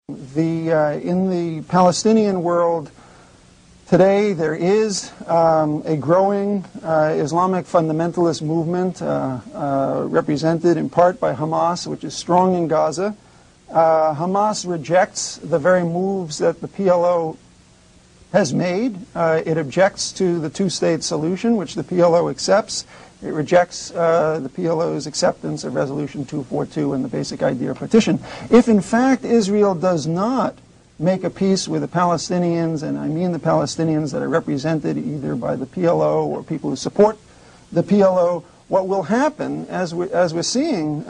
In the Palestinian world today, there is a growing Islamic fundamentalist movement represented in part by Hamas, which is strong in Gaza. Hamas rejects the very moves that the PLO has made. It objects to the two-state solution, which the PLO accepts. It rejects the PLO's acceptance of Resolution 242 and the Basic Idea Petition. If, in fact, Israel does not make a peace with the Palestinians, and I mean the Palestinians that are represented either by the PLO or people who support the PLO, what will happen, as we're seeing,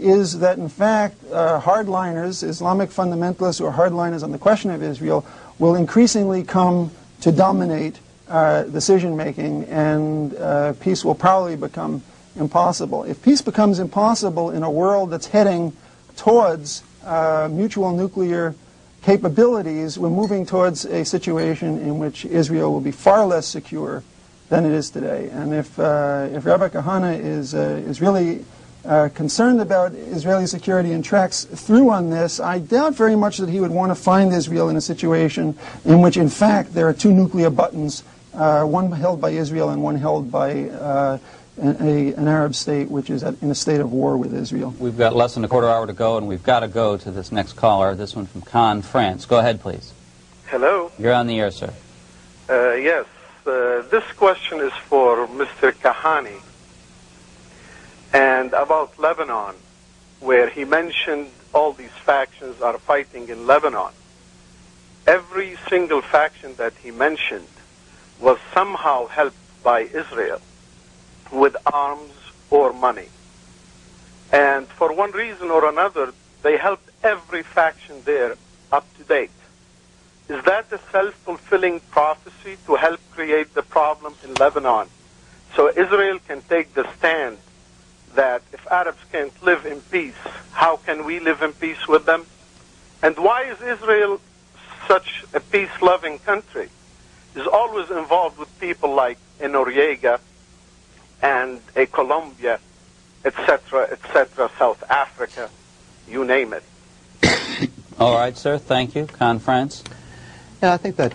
is that, in fact, hardliners, Islamic fundamentalists who are hardliners on the question of Israel, will increasingly come to dominate decision-making, and peace will probably become impossible. If peace becomes impossible in a world that's heading towards mutual nuclear capabilities, we're moving towards a situation in which Israel will be far less secure than it is today. And if Rabbi Kahane is really concerned about Israeli security and tracks through on this, I doubt very much that he would want to find Israel in a situation in which, in fact, there are two nuclear buttons, one held by Israel and one held by an Arab state which is in a state of war with Israel. We've got less than a quarter hour to go, and we've got to go to this next caller, this one from Caen, France. Go ahead, please. Hello. You're on the air, sir. Yes. This question is for Mr. Kahane, and about Lebanon, where he mentioned all these factions are fighting in Lebanon. Every single faction that he mentioned was somehow helped by Israel with arms or money. And for one reason or another, they helped every faction there up to date. Is that a self-fulfilling prophecy to help create the problem in Lebanon? So Israel can take the stand that if Arabs can't live in peace, how can we live in peace with them? And why is Israel such a peace-loving country? It's always involved with people like a Noriega and a Colombia, etc., South Africa, you name it. All right, sir. Thank you. Caen, France. Yeah, I think that,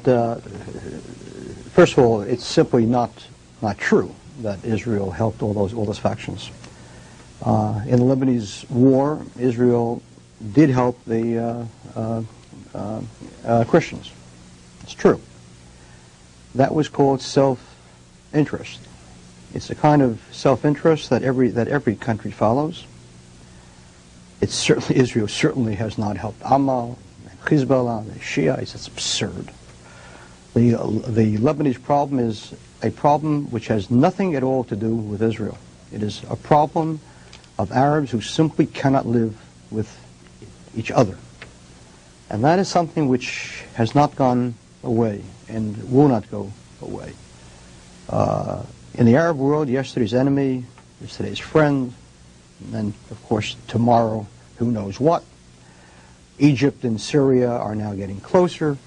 first of all, it's simply not true that Israel helped all those factions. In the Lebanese war, Israel did help the Christians. It's true. That was called self-interest. It's a kind of self-interest that every country follows. It's certainly, Israel certainly has not helped Amal, Hezbollah, the Shiites. It's absurd. The Lebanese problem is a problem which has nothing at all to do with Israel. It is a problem of Arabs who simply cannot live with each other. And that is something which has not gone away and will not go away. In the Arab world, yesterday's enemy is today's friend, and then, of course, tomorrow, who knows what. Egypt and Syria are now getting closer.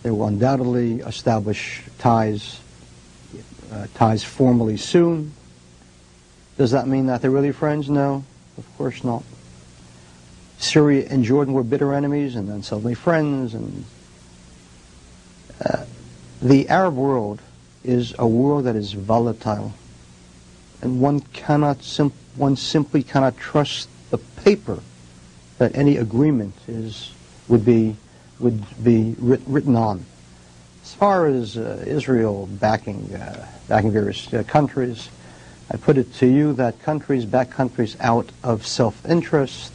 They will undoubtedly establish ties formally soon. Does that mean that they're really friends? No, of course not. Syria and Jordan were bitter enemies, and then suddenly friends. And the Arab world is a world that is volatile, and one simply cannot trust the paper that any agreement would be written on. As far as Israel backing various countries, I put it to you that countries back countries out of self-interest.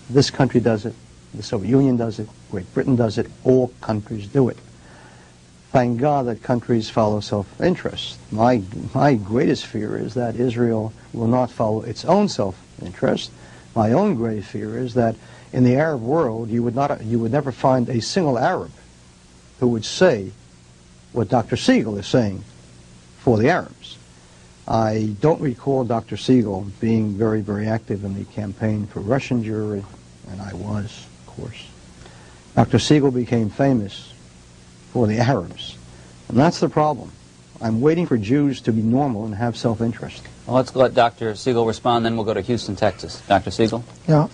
This country does it, the Soviet Union does it, Great Britain does it, all countries do it. Thank God that countries follow self-interest. My greatest fear is that Israel will not follow its own self-interest. My own grave fear is that in the Arab world you would never find a single Arab who would say what Dr. Segal is saying for the Arabs. I don't recall Dr. Segal being very, very active in the campaign for Russian Jewry, and I was, of course. Dr. Segal became famous for the Arabs, and that's the problem. I'm waiting for Jews to be normal and have self-interest. Well, let's let Dr. Segal respond, then we'll go to Houston, Texas. Dr. Segal? Yeah,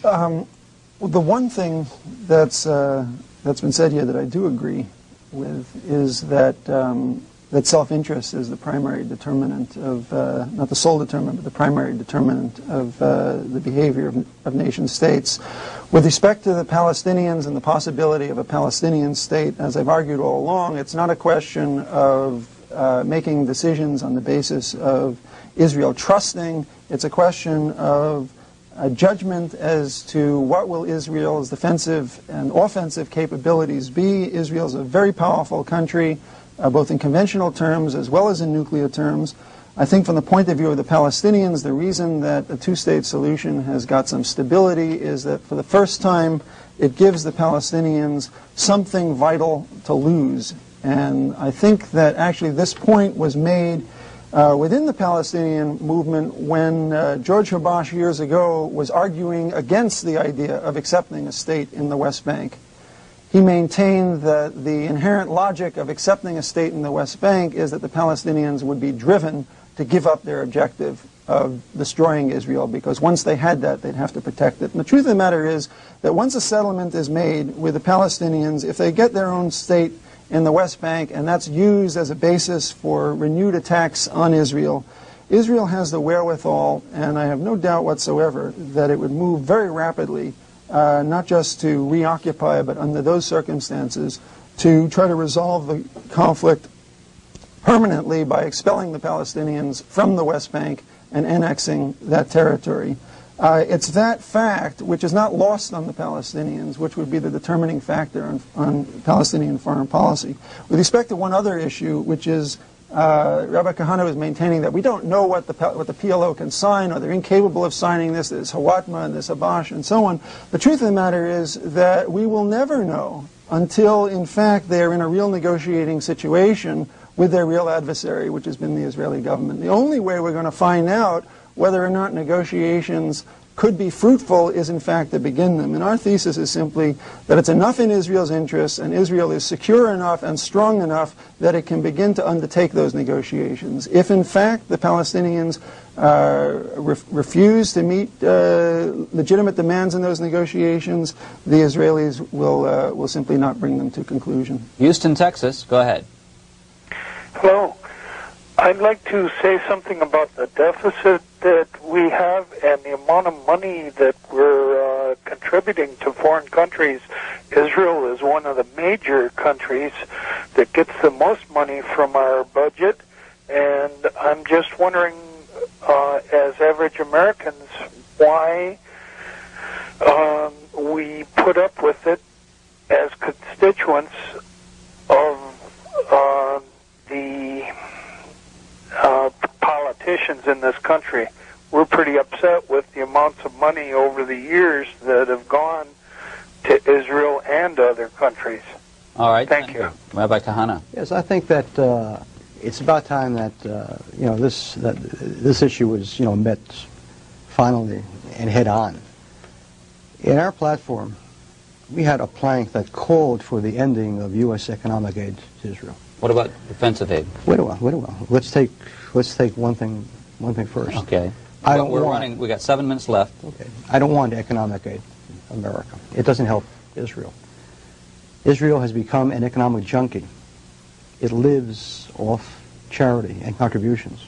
the one thing that's been said here that I do agree with is that that self-interest is the primary determinant of, not the sole determinant, but the primary determinant of the behavior of nation-states. With respect to the Palestinians and the possibility of a Palestinian state, as I've argued all along, it's not a question of making decisions on the basis of Israel trusting. It's a question of a judgment as to what will Israel's defensive and offensive capabilities be. Israel's a very powerful country, both in conventional terms as well as in nuclear terms. I think from the point of view of the Palestinians, the reason that a two-state solution has got some stability is that for the first time it gives the Palestinians something vital to lose. And I think that actually this point was made within the Palestinian movement when George Habash years ago was arguing against the idea of accepting a state in the West Bank. He maintained that the inherent logic of accepting a state in the West Bank is that the Palestinians would be driven to give up their objective of destroying Israel, because once they had that, they'd have to protect it. And the truth of the matter is that once a settlement is made with the Palestinians, if they get their own state in the West Bank, and that's used as a basis for renewed attacks on Israel, Israel has the wherewithal, and I have no doubt whatsoever that it would move very rapidly, not just to reoccupy, but under those circumstances, to try to resolve the conflict permanently by expelling the Palestinians from the West Bank and annexing that territory. It's that fact, which is not lost on the Palestinians, which would be the determining factor on Palestinian foreign policy. With respect to one other issue, which is Rabbi Kahane was maintaining that we don't know what the PLO can sign, or they're incapable of signing this, there's Hawatma and there's Habash and so on. The truth of the matter is that we will never know until, in fact, they are in a real negotiating situation with their real adversary, which has been the Israeli government. The only way we're going to find out whether or not negotiations could be fruitful is, in fact, to begin them. And our thesis is simply that it's enough in Israel's interests, and Israel is secure enough and strong enough that it can begin to undertake those negotiations. If, in fact, the Palestinians refuse to meet legitimate demands in those negotiations, the Israelis will simply not bring them to conclusion. Houston, Texas, go ahead. Hello. I'd like to say something about the deficit that we have and the amount of money that we're contributing to foreign countries. Israel is one of the major countries that gets the most money from our budget, and I'm just wondering, as average Americans, why we put up with it as constituents of the politicians in this country. We're pretty upset with the amounts of money over the years that have gone to Israel and other countries. All right. Thank you. Rabbi Kahane. Yes, I think that it's about time that this issue was met finally and head on. In our platform, we had a plank that called for the ending of U.S. economic aid to Israel. What about defensive aid? Wait a while. Let's take one thing first. Okay. We got 7 minutes left. Okay. I don't want economic aid in America. It doesn't help Israel. Israel has become an economic junkie. It lives off charity and contributions.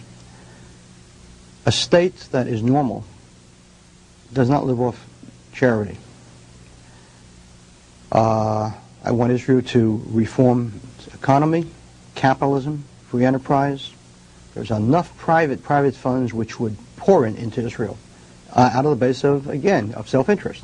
A state that is normal does not live off charity. I want Israel to reform its economy, capitalism, free enterprise. There's enough private funds which would pour into Israel out of the base of, again, of self-interest.